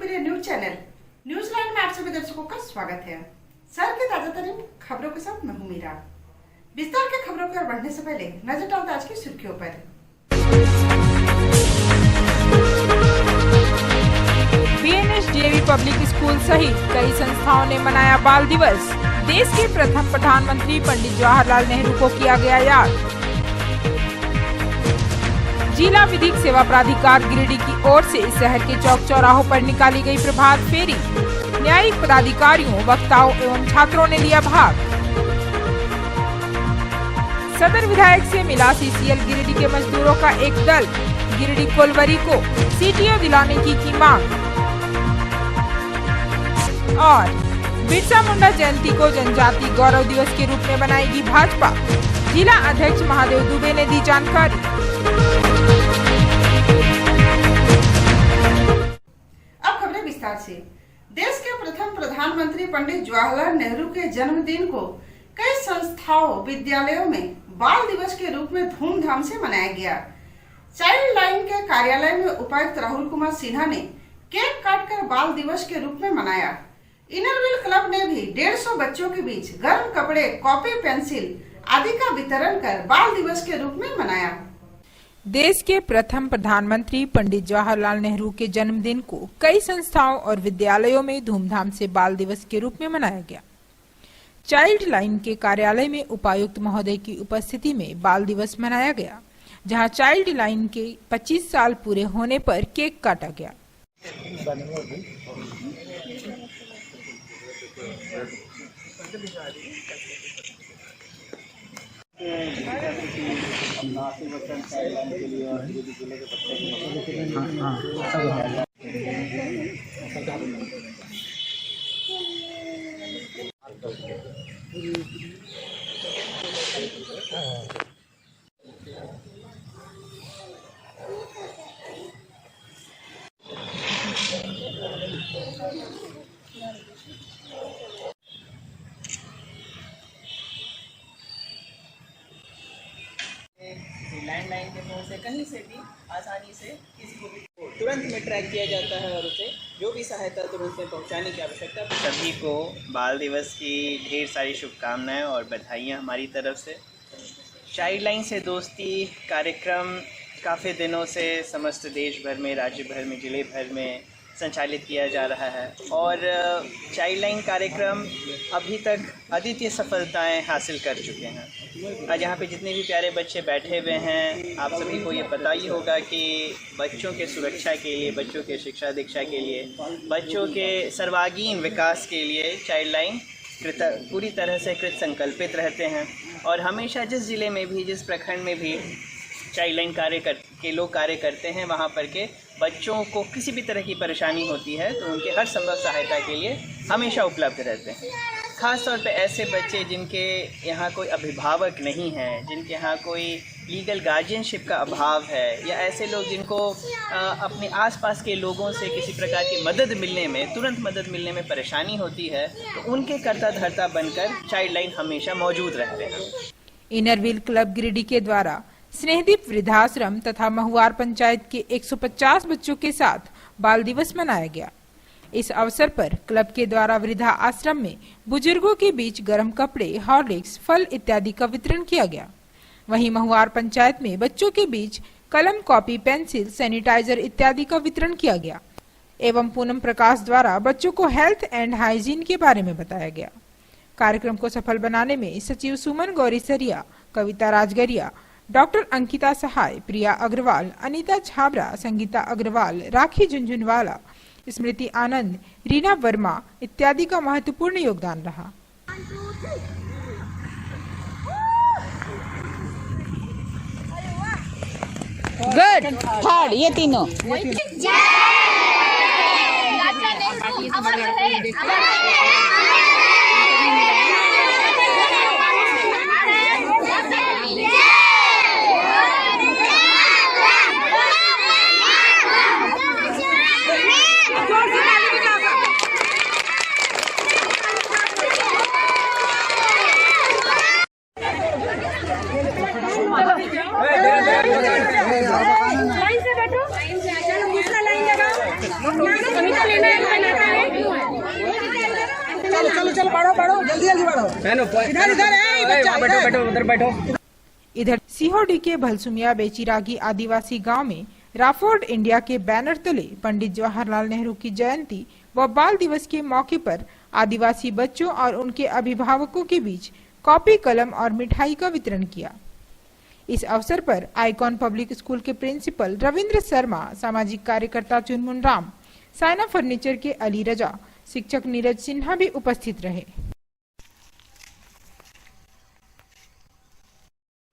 लोकप्रिय news channel news line में आप सभी दर्शकों का स्वागत है। शहर के ताजा तरीन खबरों के साथ मैं हूं मीरा। विस्तार के खबरों की ओर बढ़ने से पहले नजर डालते आज की सुर्खियों पर। बीएनएसडीएवी पब्लिक स्कूल सहित कई संस्थाओं ने मनाया बाल दिवस। देश के प्रथम प्रधानमंत्री पंडित जवाहरलाल नेहरू को किया गया याद। जिला विधिक सेवा प्राधिकार गिरिडीह की ओर से शहर के चौक चौराहों पर निकाली गई प्रभात फेरी। न्यायिक पदाधिकारियों, वक्ताओं एवं छात्रों ने लिया भाग। सदर विधायक से मिला सीसीएल गिरिडीह के मजदूरों का एक दल। गिरिडीह कोलवरी को सीटीओ दिलाने की मांग। और बिरसा मुंडा जयंती को जनजाति गौरव दिवस के रूप में बनाएगी भाजपा। जिला अध्यक्ष महादेव दुबे ने दी जानकारी। अब खबरें विस्तार से। देश के प्रथम प्रधानमंत्री पंडित जवाहरलाल नेहरू के जन्मदिन को कई संस्थाओं, विद्यालयों में बाल दिवस के रूप में धूमधाम से मनाया गया। चाइल्ड लाइन के कार्यालय में उपायुक्त राहुल कुमार सिन्हा ने केक काटकर बाल दिवस के रूप में मनाया। इनरव्हील क्लब ने भी 150 बच्चों के बीच गर्म कपड़े, कॉपी, पेंसिल आदि का वितरण कर बाल दिवस के रूप में मनाया। देश के प्रथम प्रधानमंत्री पंडित जवाहरलाल नेहरू के जन्मदिन को कई संस्थाओं और विद्यालयों में धूमधाम से बाल दिवस के रूप में मनाया गया। चाइल्ड लाइन के कार्यालय में उपायुक्त महोदय की उपस्थिति में बाल दिवस मनाया गया, जहां चाइल्ड लाइन के 25 साल पूरे होने पर केक काटा गया। लैंडलाइन के फोन से कहीं से भी आसानी से किसी को भी तुरंत में ट्रैक किया जाता है और उसे जो भी सहायता तुरंत में पहुंचाने की आवश्यकता। सभी को बाल दिवस की ढेर सारी शुभकामनाएं और बधाइयाँ हमारी तरफ से। चाइल्ड लाइन से दोस्ती कार्यक्रम काफ़ी दिनों से समस्त देश भर में, राज्य भर में, जिले भर में संचालित किया जा रहा है और चाइल्ड लाइन कार्यक्रम अभी तक अद्वितीय सफलताएं हासिल कर चुके हैं। आज यहाँ पे जितने भी प्यारे बच्चे बैठे हुए हैं, आप सभी को ये पता ही होगा कि बच्चों के सुरक्षा के लिए, बच्चों के शिक्षा दीक्षा के लिए, बच्चों के सर्वांगीण विकास के लिए चाइल्ड लाइन पूरी तरह से कृत संकल्पित रहते हैं। और हमेशा जिस ज़िले में भी, जिस प्रखंड में भी चाइल्ड लाइन के लोग कार्य करते हैं, वहाँ पर के बच्चों को किसी भी तरह की परेशानी होती है तो उनके हर संभव सहायता के लिए हमेशा उपलब्ध रहते हैं। ख़ास तौर पे ऐसे बच्चे जिनके यहाँ कोई अभिभावक नहीं है, जिनके यहाँ कोई लीगल गार्जियनशिप का अभाव है, या ऐसे लोग जिनको अपने आसपास के लोगों से किसी प्रकार की मदद मिलने में, तुरंत मदद मिलने में परेशानी होती है, तो उनके कर्ता धर्ता बनकर चाइल्ड लाइन हमेशा मौजूद रहते हैं। इनरव्हील क्लब गिरिडीह के द्वारा स्नेहदीप वृद्धाश्रम तथा महुआर पंचायत के 150 बच्चों के साथ बाल दिवस मनाया गया। इस अवसर पर क्लब के द्वारा वृद्धा आश्रम में बुजुर्गों के बीच गर्म कपड़े, हॉर्लिक्स, फल इत्यादि का वितरण किया गया। वहीं महुआर पंचायत में बच्चों के बीच कलम, कॉपी, पेंसिल, सैनिटाइजर इत्यादि का वितरण किया गया एवं पूनम प्रकाश द्वारा बच्चों को हेल्थ एंड हाइजीन के बारे में बताया गया। कार्यक्रम को सफल बनाने में सचिव सुमन गौरी सरिया, कविता राजगरिया, डॉक्टर अंकिता सहाय, प्रिया अग्रवाल, अनीता छाबरा, संगीता अग्रवाल, राखी झुंझुनवाला, स्मृति आनंद, रीना वर्मा इत्यादि का महत्वपूर्ण योगदान रहा। गुड, थर्ड, ये तीनों। लाइन से बैठो, दूसरा लाइन लगाओ। चलो बढ़ो जल्दी बढ़ो। इधर बैठो। इधर सीहोडी के भलसुमिया बेचिरागी आदिवासी गांव में राफोर्ड इंडिया के बैनर तले पंडित जवाहरलाल नेहरू की जयंती व बाल दिवस के मौके पर आदिवासी बच्चों और उनके अभिभावकों के बीच कॉपी कलम और मिठाई का वितरण किया। इस अवसर पर आइकॉन पब्लिक स्कूल के प्रिंसिपल रविंद्र शर्मा, सामाजिक कार्यकर्ता चुनमुन राम, साइना फर्नीचर के अली रजा, शिक्षक नीरज सिन्हा भी उपस्थित रहे।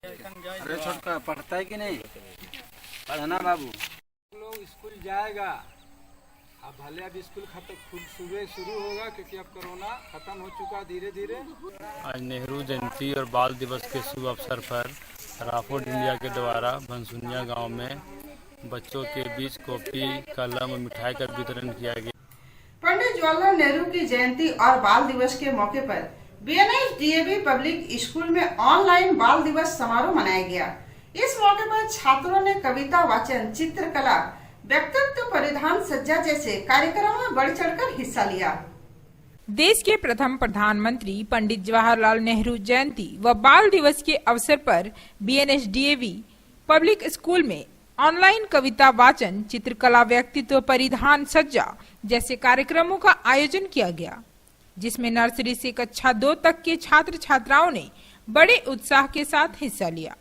अरे छोटका पढ़ता है कि नहीं? पढ़ना बाबू। लोग स्कूल जाएगा। अब भले अब स्कूल खत्म सुबह शुरू होगा क्योंकि अब कोरोना खत्म हो चुका धीरे धीरे। आज नेहरू जयंती और बाल दिवस के शुभ अवसर पर राफोर्ड इंडिया के द्वारा भनसुनिया गांव में बच्चों के बीच कॉपी कलम और मिठाई का वितरण किया गया। पंडित जवाहरलाल नेहरू की जयंती और बाल दिवस के मौके पर BNSDAV पब्लिक स्कूल में ऑनलाइन बाल दिवस समारोह मनाया गया। इस मौके पर छात्रों ने कविता वाचन, चित्रकला, व्यक्तित्व परिधान सज्जा जैसे कार्यक्रमों में बढ़ चढ़कर हिस्सा लिया। देश के प्रथम प्रधानमंत्री पंडित जवाहरलाल नेहरू जयंती व बाल दिवस के अवसर पर BNSDAV पब्लिक स्कूल में ऑनलाइन कविता वाचन, चित्रकला, व्यक्तित्व परिधान सज्जा जैसे कार्यक्रमों का आयोजन किया गया, जिसमें नर्सरी से कक्षा 2 तक के छात्र छात्राओं ने बड़े उत्साह के साथ हिस्सा लिया।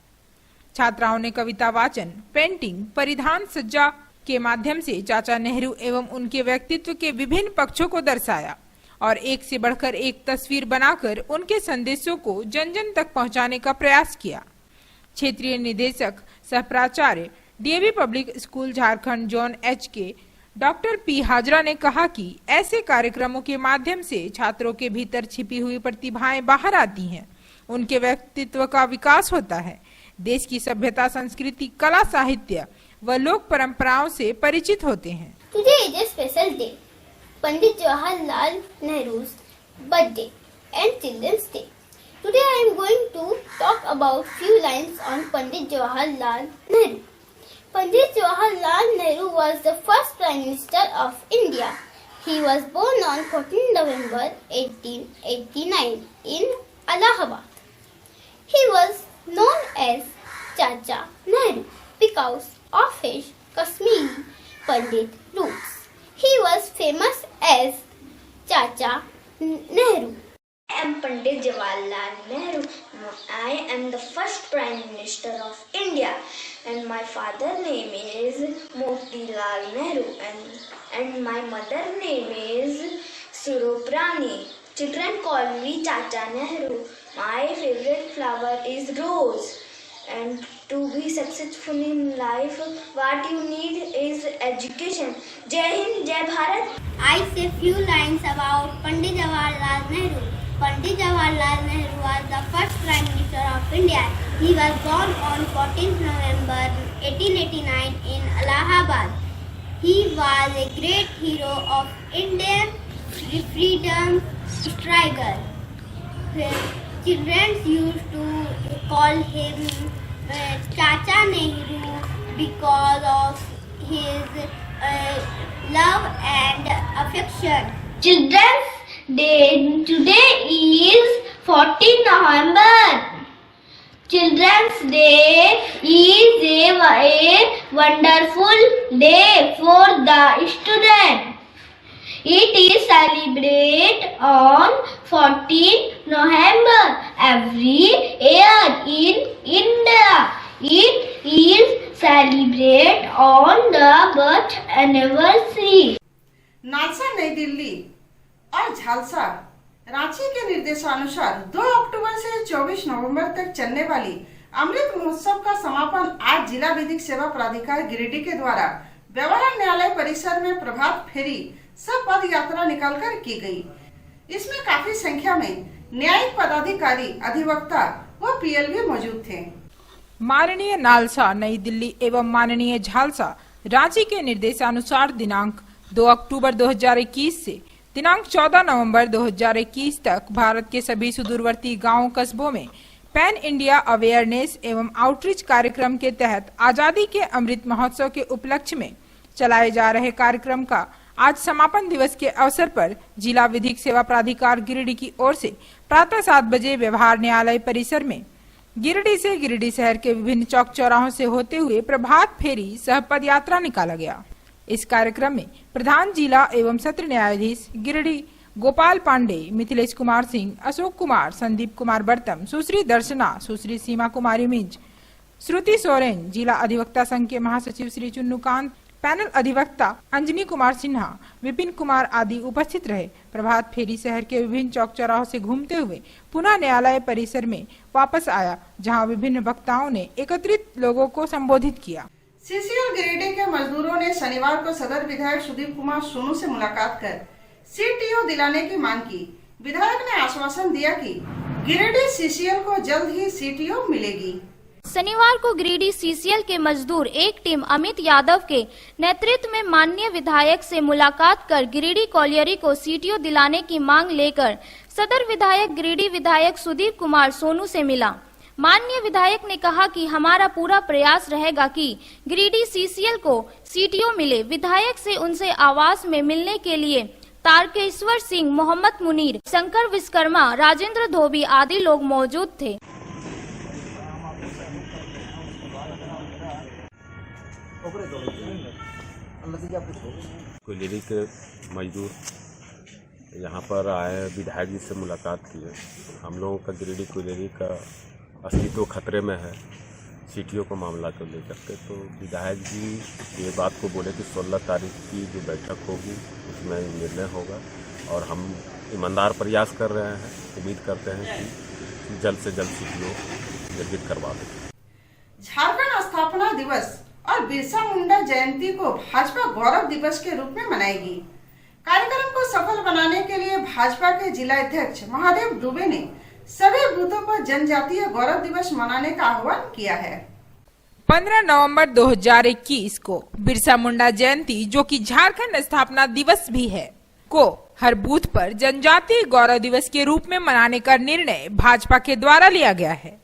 छात्राओं ने कविता वाचन, पेंटिंग, परिधान सज्जा के माध्यम से चाचा नेहरू एवं उनके व्यक्तित्व के विभिन्न पक्षों को दर्शाया और एक से बढ़कर एक तस्वीर बनाकर उनके संदेशों को जन जन तक पहुंचाने का प्रयास किया। क्षेत्रीय निदेशक सह प्राचार्य DAV public school Jharkhand zone H के डॉक्टर P हाजरा ने कहा कि ऐसे कार्यक्रमों के माध्यम से छात्रों के भीतर छिपी हुई प्रतिभाएं बाहर आती हैं, उनके व्यक्तित्व का विकास होता है, देश की सभ्यता, संस्कृति, कला, साहित्य व लोक परंपराओं से परिचित होते हैं। Today is a special day, Pandit Jawaharlal Nehru's birthday and Children's Day. Today I am going to talk about few lines on Pandit Jawaharlal Nehru. Pandit Jawaharlal Nehru was the first Prime Minister of India. He was born on 14 November 1889 in Allahabad. He was known as Chacha Nehru because of his Kashmiri Pandit roots. He was famous as Chacha Nehru. I am Pandit Jawaharlal Nehru. I am the first Prime Minister of India, and my father's name is Motilal Nehru, and my mother's name is Suroprani. Children call me Chacha Nehru. My favorite flower is rose. And to be successful in life, what you need is education. Jai Hind, Jai Bharat. I say few lines about Pandit Jawaharlal Nehru. Pandit Jawaharlal Nehru was the first Prime Minister of India. He was born on 14th November 1889 in Allahabad. He was a great hero of Indian freedom struggle. Children used to call him Chacha Nehru because of his love and affection. Children's Day today is 14 November. Children's Day is a wonderful day for the student. It is celebrated on 14 November every year in India. It is celebrated on the birth anniversary. NALSA, नई दिल्ली और झालसा, रांची के निर्देशानुसार 2 अक्टूबर से 24 नवंबर तक चलने वाली अमृत महोत्सव का समापन आज जिला विधिक सेवा प्राधिकार गिरिडीह के द्वारा व्यवहार न्यायालय परिसर में प्रभात फेरी सब पद यात्रा निकालकर की गई। इसमें काफी संख्या में न्यायिक पदाधिकारी, अधिवक्ता व PLB मौजूद थे। माननीय नालसा, नई दिल्ली एवं माननीय झालसा, रांची के निर्देशानुसार दिनांक 2 अक्टूबर 2021 से दिनांक 14 नवंबर 2021 तक भारत के सभी सुदूरवर्ती गांवों, कस्बों में पैन इंडिया अवेयरनेस एवं आउटरीच कार्यक्रम के तहत आजादी के अमृत महोत्सव के उपलक्ष्य में चलाए जा रहे कार्यक्रम का आज समापन दिवस के अवसर पर जिला विधिक सेवा प्राधिकार गिरिडीह की ओर से प्रातः 7 बजे व्यवहार न्यायालय परिसर में गिरिडीह से गिरिडीह शहर के विभिन्न चौक चौराहों से होते हुए प्रभात फेरी सह पद यात्रा निकाला गया। इस कार्यक्रम में प्रधान जिला एवं सत्र न्यायाधीश गिरिडीह गोपाल पांडे, मिथिलेश कुमार सिंह, अशोक कुमार, संदीप कुमार बर्तम, सुश्री दर्शना, सुश्री सीमा कुमारी मिंज, श्रुति सोरेन, जिला अधिवक्ता संघ के महासचिव श्री चुन्नूकांत, पैनल अधिवक्ता अंजनी कुमार सिन्हा, विपिन कुमार आदि उपस्थित रहे। प्रभात फेरी शहर के विभिन्न चौक चौराहों से घूमते हुए पुनः न्यायालय परिसर में वापस आया, जहां विभिन्न वक्ताओं ने एकत्रित लोगों को संबोधित किया। सीसीएल गिरिडीह के मजदूरों ने शनिवार को सदर विधायक सुदीप कुमार सोनू से मुलाकात कर सीटीओ दिलाने की मांग की। विधायक ने आश्वासन दिया कि गिरिडीह सीसीएल को जल्द ही सीटीओ मिलेगी। शनिवार को गिरिडीह सीसीएल के मजदूर एक टीम अमित यादव के नेतृत्व में माननीय विधायक से मुलाकात कर गिरिडीह कॉलियरी को सीटीओ दिलाने की मांग लेकर सदर विधायक गिरिडीह विधायक सुदीप कुमार सोनू से मिला। माननीय विधायक ने कहा कि हमारा पूरा प्रयास रहेगा कि गिरिडीह सीसीएल को सीटीओ मिले। विधायक से उनसे आवास में मिलने के लिए तारकेश्वर सिंह, मोहम्मद मुनीर, शंकर विश्वकर्मा, राजेंद्र धोबी आदि लोग मौजूद थे। कोयलेरी के मजदूर यहाँ पर आए, विधायक जी से मुलाकात किए। हम लोगों का गिरिडीह कोयलेरी का अस्तित्व खतरे में है सीटीओ को मामला को लेकर के। तो विधायक जी ये बात को बोले कि 16 तारीख की जो बैठक होगी उसमें निर्णय होगा और हम ईमानदार प्रयास कर रहे हैं। उम्मीद करते हैं कि जल्द से जल्द सीटीओ निर्मित करवा दें। झारखंड स्थापना दिवस और बिरसा मुंडा जयंती को भाजपा गौरव दिवस के रूप में मनाएगी। कार्यक्रम को सफल बनाने के लिए भाजपा के जिला अध्यक्ष महादेव दुबे ने सभी बूथों पर जनजातीय गौरव दिवस मनाने का आह्वान किया है। 15 नवंबर 2021 को बिरसा मुंडा जयंती, जो कि झारखंड स्थापना दिवस भी है, को हर बूथ पर जनजातीय गौरव दिवस के रूप में मनाने का निर्णय भाजपा के द्वारा लिया गया है।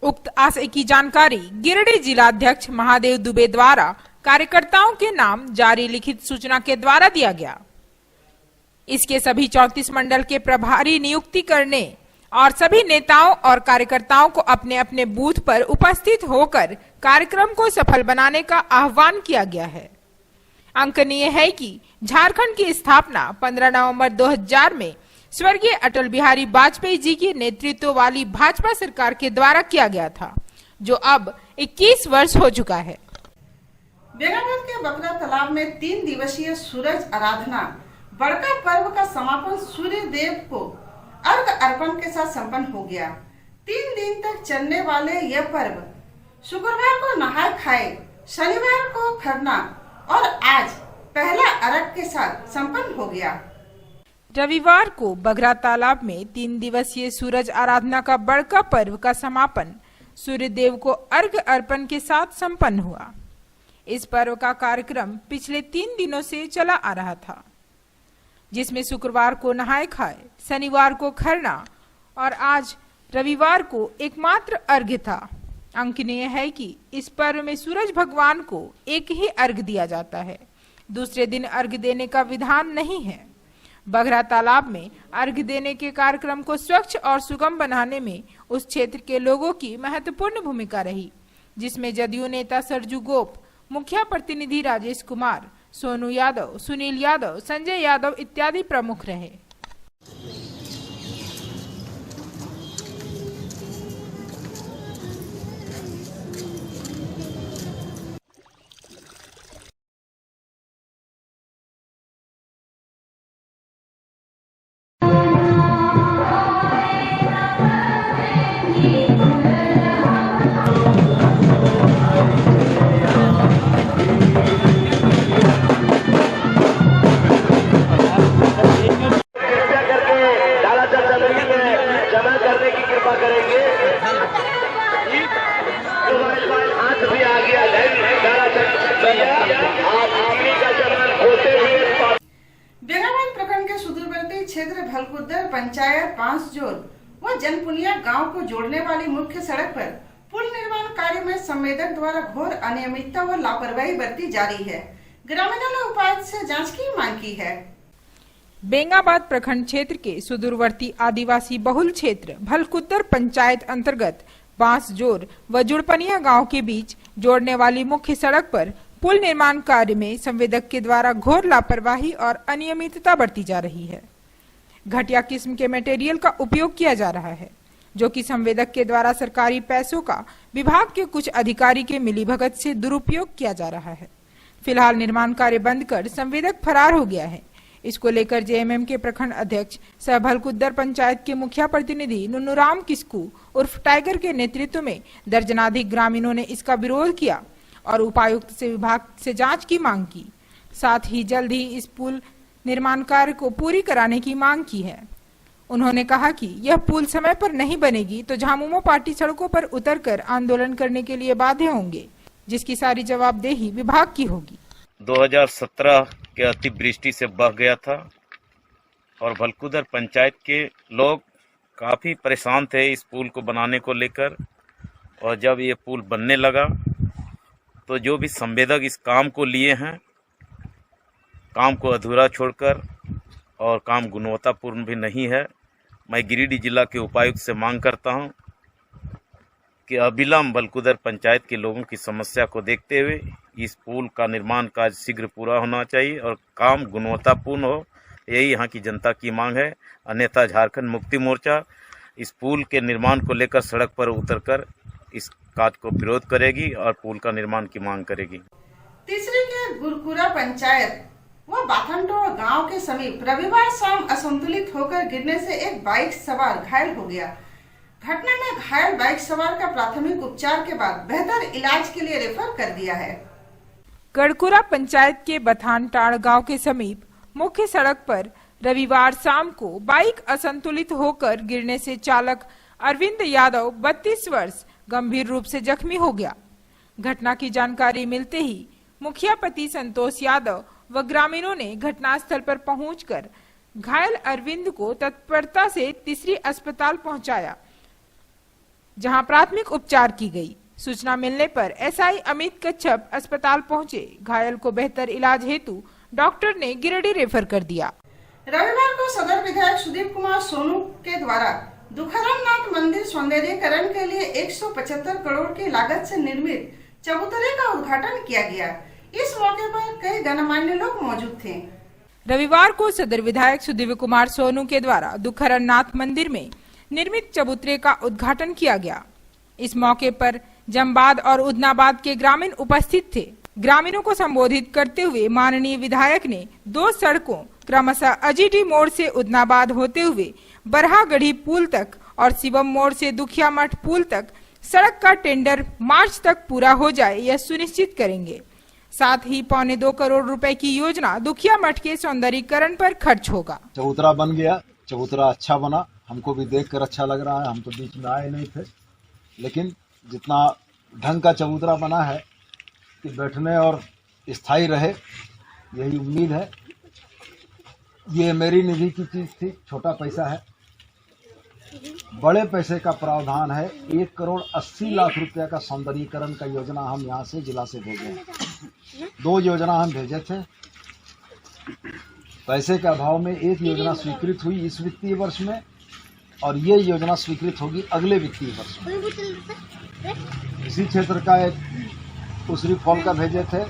उक्त आशय की जानकारी गिरिडीह जिलाध्यक्ष महादेव दुबे द्वारा कार्यकर्ताओं के नाम जारी लिखित सूचना के द्वारा दिया गया। इसके सभी 34 मंडल के प्रभारी नियुक्ति करने और सभी नेताओं और कार्यकर्ताओं को अपने अपने बूथ पर उपस्थित होकर कार्यक्रम को सफल बनाने का आह्वान किया गया है। अंकनीय है कि झारखंड की स्थापना 15 नवंबर 2000 में स्वर्गीय अटल बिहारी वाजपेयी जी के नेतृत्व वाली भाजपा सरकार के द्वारा किया गया था, जो अब 21 वर्ष हो चुका है। बेगागंज के बकरा तालाब में 3 दिवसीय सूरज आराधना बड़का पर्व का समापन सूर्य देव को अर्घ अर्पण के साथ संपन्न हो गया। 3 दिन तक चलने वाले यह पर्व शुक्रवार को नहाय खाए, शनिवार को खरना और आज पहला अर्घ के साथ संपन्न हो गया। रविवार को बगरा तालाब में 3 दिवसीय सूरज आराधना का बड़का पर्व का समापन सूर्य देव को अर्घ अर्पण के साथ संपन्न हुआ। इस पर्व का कार्यक्रम पिछले 3 दिनों से चला आ रहा था, जिसमें शुक्रवार को नहाय खाए, शनिवार को खरना और आज रविवार को एकमात्र अर्घ्य था। अंकनीय है कि इस पर्व में सूरज भगवान को एक ही अर्घ दिया जाता है, दूसरे दिन अर्घ देने का विधान नहीं है। बगरा तालाब में अर्घ देने के कार्यक्रम को स्वच्छ और सुगम बनाने में उस क्षेत्र के लोगों की महत्वपूर्ण भूमिका रही, जिसमें जदयू नेता सरजू गोप, मुखिया प्रतिनिधि राजेश कुमार, सोनू यादव, सुनील यादव, संजय यादव इत्यादि प्रमुख रहे। बेगागंज प्रखंड के सुदूरवर्ती क्षेत्र भलकुद्दर पंचायत 5 जोर व जनपुनिया गांव को जोड़ने वाली मुख्य सड़क पर पुल निर्माण कार्य में संवेदक द्वारा घोर अनियमितता व लापरवाही बरती जा रही है, ग्रामीणों ने उपायुक्त से जांच की मांग की है। बेंगाबाद प्रखंड क्षेत्र के सुदूरवर्ती आदिवासी बहुल क्षेत्र भलकुद्दर पंचायत अंतर्गत बांसजोर व जुड़पनिया गांव के बीच जोड़ने वाली मुख्य सड़क पर पुल निर्माण कार्य में संवेदक के द्वारा घोर लापरवाही और अनियमितता बरती जा रही है। घटिया किस्म के मटेरियल का उपयोग किया जा रहा है, जो कि संवेदक के द्वारा सरकारी पैसों का विभाग के कुछ अधिकारी के मिलीभगत से दुरुपयोग किया जा रहा है। फिलहाल निर्माण कार्य बंद कर संवेदक फरार हो गया है। इसको लेकर जेएमएम के प्रखंड अध्यक्ष सह भलकुद्दर पंचायत के मुखिया प्रतिनिधि नुन्नूराम किस्कू उर्फ टाइगर के नेतृत्व में दर्जनाधिक ग्रामीणों ने इसका विरोध किया और उपायुक्त से विभाग से जांच की मांग की। साथ ही जल्द ही इस पुल निर्माण कार्य को पूरी कराने की मांग की है। उन्होंने कहा कि यह पुल समय पर नहीं बनेगी तो झामुमो पार्टी सड़कों पर उतरकर आंदोलन करने के लिए बाध्य होंगे, जिसकी सारी जवाबदेही विभाग की होगी। 2017 के अतिवृष्टि से बह गया था और भलकुद्दर पंचायत के लोग काफी परेशान थे इस पुल को बनाने को लेकर। और जब ये पुल बनने लगा तो जो भी संवेदक इस काम को लिए हैं, काम को अधूरा छोड़कर, और काम गुणवत्तापूर्ण भी नहीं है। मैं गिरिडीह जिला के उपायुक्त से मांग करता हूं कि अविलंब भलकुद्दर पंचायत के लोगों की समस्या को देखते हुए इस पुल का निर्माण कार्य शीघ्र पूरा होना चाहिए और काम गुणवत्तापूर्ण हो। यही यहाँ की जनता की मांग है। अन्यथा झारखंड मुक्ति मोर्चा इस पुल के निर्माण को लेकर सड़क पर उतरकर इस कार्य को विरोध करेगी और पुल का निर्माण की मांग करेगी। तीसरी के गुरकुरा पंचायत व बाथनटोड़ गांव के समीप रविवार शाम असंतुलित होकर गिरने से एक बाइक सवार घायल हो गया। घटना में घायल बाइक सवार का प्राथमिक उपचार के बाद बेहतर इलाज के लिए रेफर कर दिया है। गढ़कुरा पंचायत के बथानटाड़ गांव के समीप मुख्य सड़क पर रविवार शाम को बाइक असंतुलित होकर गिरने से चालक अरविंद यादव 32 वर्ष गंभीर रूप से जख्मी हो गया। घटना की जानकारी मिलते ही मुखिया पति संतोष यादव व ग्रामीणों ने घटनास्थल पर पहुंचकर घायल अरविंद को तत्परता से तीसरी अस्पताल पहुंचाया, जहां प्राथमिक उपचार की गई। सूचना मिलने पर एसआई अमित कच्छप अस्पताल पहुंचे। घायल को बेहतर इलाज हेतु डॉक्टर ने गिरिडीह रेफर कर दिया। रविवार को सदर विधायक सुदीप कुमार सोनू के द्वारा दुखहरण नाथ मंदिर सौंदर्यीकरण के लिए 175 करोड़ की लागत से निर्मित चबूतरे का उद्घाटन किया गया। इस मौके पर कई गणमान्य लोग मौजूद थे। रविवार को सदर विधायक सुदीप कुमार सोनू के द्वारा दुखहरण नाथ मंदिर में निर्मित चबूतरे का उद्घाटन किया गया। इस मौके पर जमबाद और उदनाबाद के ग्रामीण उपस्थित थे। ग्रामीणों को संबोधित करते हुए माननीय विधायक ने 2 सड़कों क्रमशः अजीटी मोड़ से उदनाबाद होते हुए बरहागढ़ी पुल तक और शिवम मोड़ से दुखिया मठ पुल तक सड़क का टेंडर मार्च तक पूरा हो जाए, यह सुनिश्चित करेंगे। साथ ही 2.25 करोड़ रुपए की योजना दुखिया मठ के सौंदर्यीकरण पर खर्च होगा। चबूतरा बन गया, चबूतरा अच्छा बना, हमको भी देखकर अच्छा लग रहा है। हम तो बीच में आए नहीं थे, लेकिन जितना ढंग का चबूतरा बना है कि बैठने और स्थायी रहे, यही उम्मीद है। ये मेरी निधि की चीज थी, छोटा पैसा है। बड़े पैसे का प्रावधान है। 1 करोड़ 80 लाख रुपया का सौंदर्यीकरण का योजना हम यहाँ से जिला से भेजे। 2 योजना हम भेजे थे। पैसे के अभाव में एक योजना स्वीकृत हुई इस वित्तीय वर्ष में और ये योजना स्वीकृत होगी अगले वित्तीय वर्ष में। इसी क्षेत्र का एक उसरी फॉल का भेजे थे,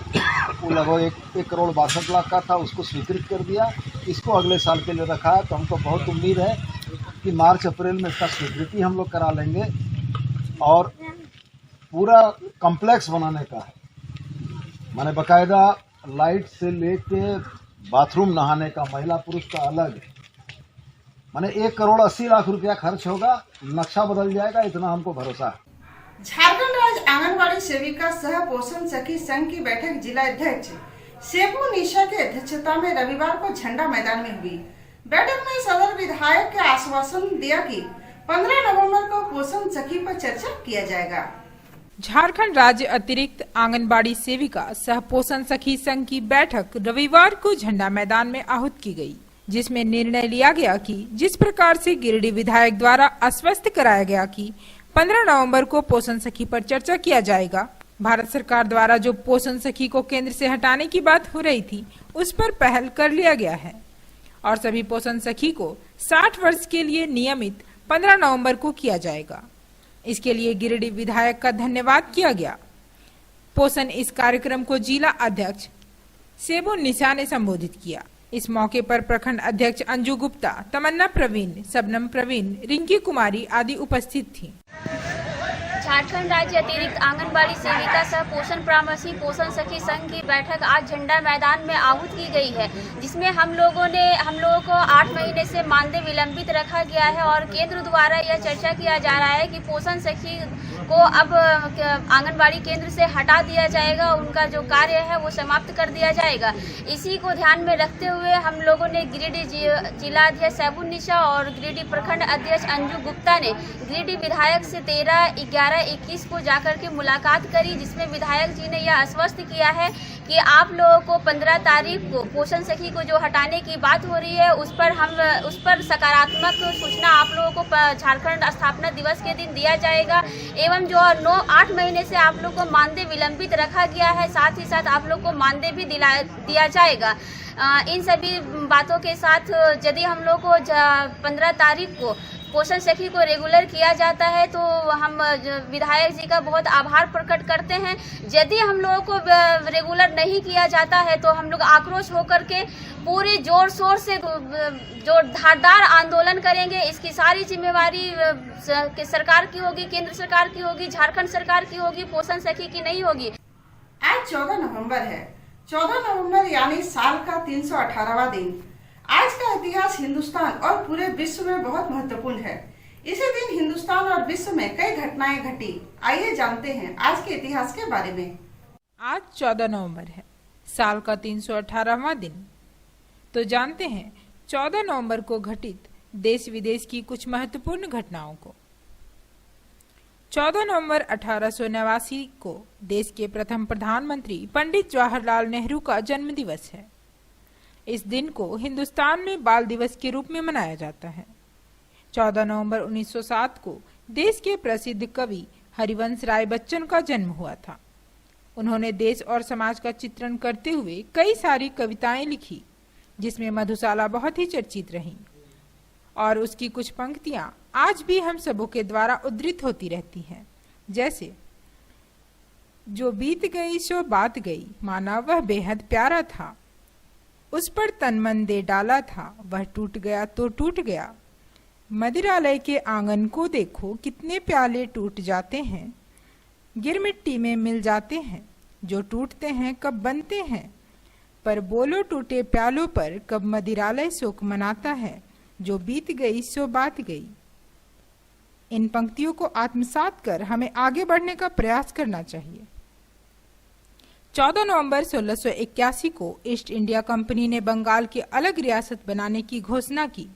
वो लगभग 1 करोड़ 62 लाख का था, उसको स्वीकृत कर दिया। इसको अगले साल के लिए रखा है। तो हमको बहुत उम्मीद है कि मार्च अप्रैल में इसका स्वीकृति हम लोग करा लेंगे और पूरा कॉम्प्लेक्स बनाने का है। माने बाकायदा लाइट से लेके बाथरूम नहाने का, महिला पुरुष का अलग, माने 1 करोड़ 80 लाख रुपया खर्च होगा। नक्शा बदल जाएगा, इतना हमको भरोसा है। झारखंड राज्य आंगनबाड़ी सेविका सह पोषण सखी संघ की बैठक जिला अध्यक्ष शेबू निशा के अध्यक्षता में रविवार को झंडा मैदान में हुई। बैठक में सदर विधायक के आश्वासन दिया कि 15 नवंबर को पोषण सखी पर चर्चा किया जाएगा। झारखंड राज्य अतिरिक्त आंगनबाड़ी सेविका सह पोषण सखी संघ की बैठक रविवार को झंडा मैदान में आहूत की गई, जिसमें निर्णय लिया गया कि जिस प्रकार से गिरिडीह विधायक द्वारा आश्वस्त कराया गया कि 15 नवंबर को पोषण सखी पर चर्चा किया जाएगा, भारत सरकार द्वारा जो पोषण सखी को केंद्र से हटाने की बात हो रही थी, उस पर पहल कर लिया गया है और सभी पोषण सखी को 60 वर्ष के लिए नियमित 15 नवंबर को किया जाएगा। इसके लिए गिरिडीह विधायक का धन्यवाद किया गया। पोषण इस कार्यक्रम को जिला अध्यक्ष सेबू निशा ने संबोधित किया। इस मौके पर प्रखंड अध्यक्ष अंजू गुप्ता, तमन्ना प्रवीण, शबनम प्रवीण, रिंकी कुमारी आदि उपस्थित थी। झारखंड राज्य अतिरिक्त आंगनबाड़ी सेविका सह पोषण परामर्शी पोषण सखी संघ की बैठक आज झंडा मैदान में आहूत की गई है, जिसमें हम लोगों को 8 महीने से मानदेय विलंबित रखा गया है और केंद्र द्वारा यह चर्चा किया जा रहा है कि पोषण सखी को अब आंगनबाड़ी केंद्र से हटा दिया जाएगा, उनका जो कार्य है वो समाप्त कर दिया जाएगा। इसी को ध्यान में रखते हुए हम लोगों ने गिरिडीह जिला अध्यक्ष सेबू निशा और गिरिडीह प्रखंड अध्यक्ष अंजू गुप्ता ने गिरिडीह विधायक से 13/11/21 को जाकर के मुलाकात करी, जिसमें विधायक जी ने यह आश्वस्त किया है कि आप लोगों को 15 तारीख को पोषण सखी को जो हटाने की बात हो रही है उस पर सकारात्मक सूचना आप लोगों को झारखंड स्थापना दिवस के दिन दिया जाएगा एवं जो 8 महीने से आप लोग को मानदेय विलंबित रखा गया है, साथ ही साथ आप लोग को मानदेय भी दिया जाएगा। इन सभी बातों के साथ यदि हम लोग को 15 तारीख को पोषण सखी को रेगुलर किया जाता है तो हम विधायक जी का बहुत आभार प्रकट करते हैं। यदि हम लोगों को रेगुलर नहीं किया जाता है तो हम लोग आक्रोश होकर के पूरे जोर शोर से जो धारदार आंदोलन करेंगे। इसकी सारी जिम्मेवारी सरकार की होगी, केंद्र सरकार की होगी, झारखंड सरकार की होगी, पोषण सखी की नहीं होगी। आज 14 नवंबर है। 14 नवंबर यानी साल का 318वां दिन। आज का इतिहास हिंदुस्तान और पूरे विश्व में बहुत महत्वपूर्ण है। इसी दिन हिंदुस्तान और विश्व में कई घटनाएं घटी। आइए जानते हैं आज के इतिहास के बारे में। आज 14 नवंबर है, साल का 318वां दिन। तो जानते हैं 14 नवंबर को घटित देश विदेश की कुछ महत्वपूर्ण घटनाओं को। 14 नवंबर 1889 को देश के प्रथम प्रधानमंत्री पंडित जवाहरलाल नेहरू का जन्म दिवस है। इस दिन को हिंदुस्तान में बाल दिवस के रूप में मनाया जाता है। 14 नवंबर 1907 को देश के प्रसिद्ध कवि हरिवंश राय बच्चन का जन्म हुआ था। उन्होंने देश और समाज का चित्रण करते हुए कई सारी कविताएं लिखी, जिसमें मधुशाला बहुत ही चर्चित रही और उसकी कुछ पंक्तियां आज भी हम सबों के द्वारा उद्धृत होती रहती हैं। जैसे, जो बीत गई सो बात गई, माना वह बेहद प्यारा था, उस पर तन मन दे डाला था, वह टूट गया तो टूट गया, मदिरालय के आंगन को देखो कितने प्याले टूट जाते हैं, गिर मिट्टी में मिल जाते हैं, जो टूटते हैं कब बनते हैं, पर बोलो टूटे प्यालों पर कब मदिरालय शोक मनाता है, जो बीत गई सो बात गई। इन पंक्तियों को आत्मसात कर हमें आगे बढ़ने का प्रयास करना चाहिए। 14 नवंबर 1681 को ईस्ट इंडिया कंपनी ने बंगाल की अलग रियासत बनाने की घोषणा की।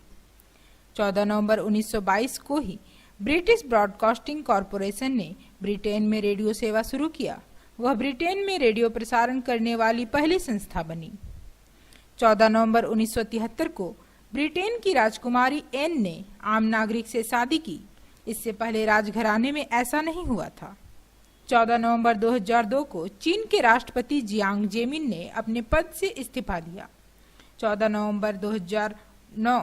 14 नवंबर 1922 को ही ब्रिटिश ब्रॉडकास्टिंग कॉरपोरेशन ने ब्रिटेन में रेडियो सेवा शुरू किया। वह ब्रिटेन में रेडियो प्रसारण करने वाली पहली संस्था बनी। 14 नवंबर 1973 को ब्रिटेन की राजकुमारी एन ने आम नागरिक से शादी की। इससे पहले राजघराने में ऐसा नहीं हुआ था। 14 नवंबर 2002 को चीन के राष्ट्रपति जियांग जेमिन ने अपने पद से इस्तीफा दिया। 14 नवंबर 2009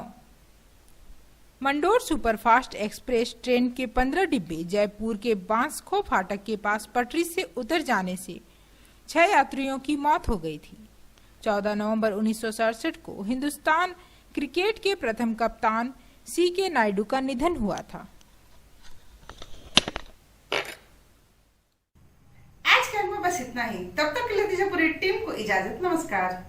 मंडोर सुपरफास्ट एक्सप्रेस ट्रेन के 15 डिब्बे जयपुर के बांसखो फाटक के पास पटरी से उतर जाने से 6 यात्रियों की मौत हो गई थी। 14 नवंबर 1967 को हिंदुस्तान क्रिकेट के प्रथम कप्तान CK नायडू का निधन हुआ था। आज के में बस इतना ही। तब तक के लिए दीजिए पूरी टीम को इजाजत। नमस्कार।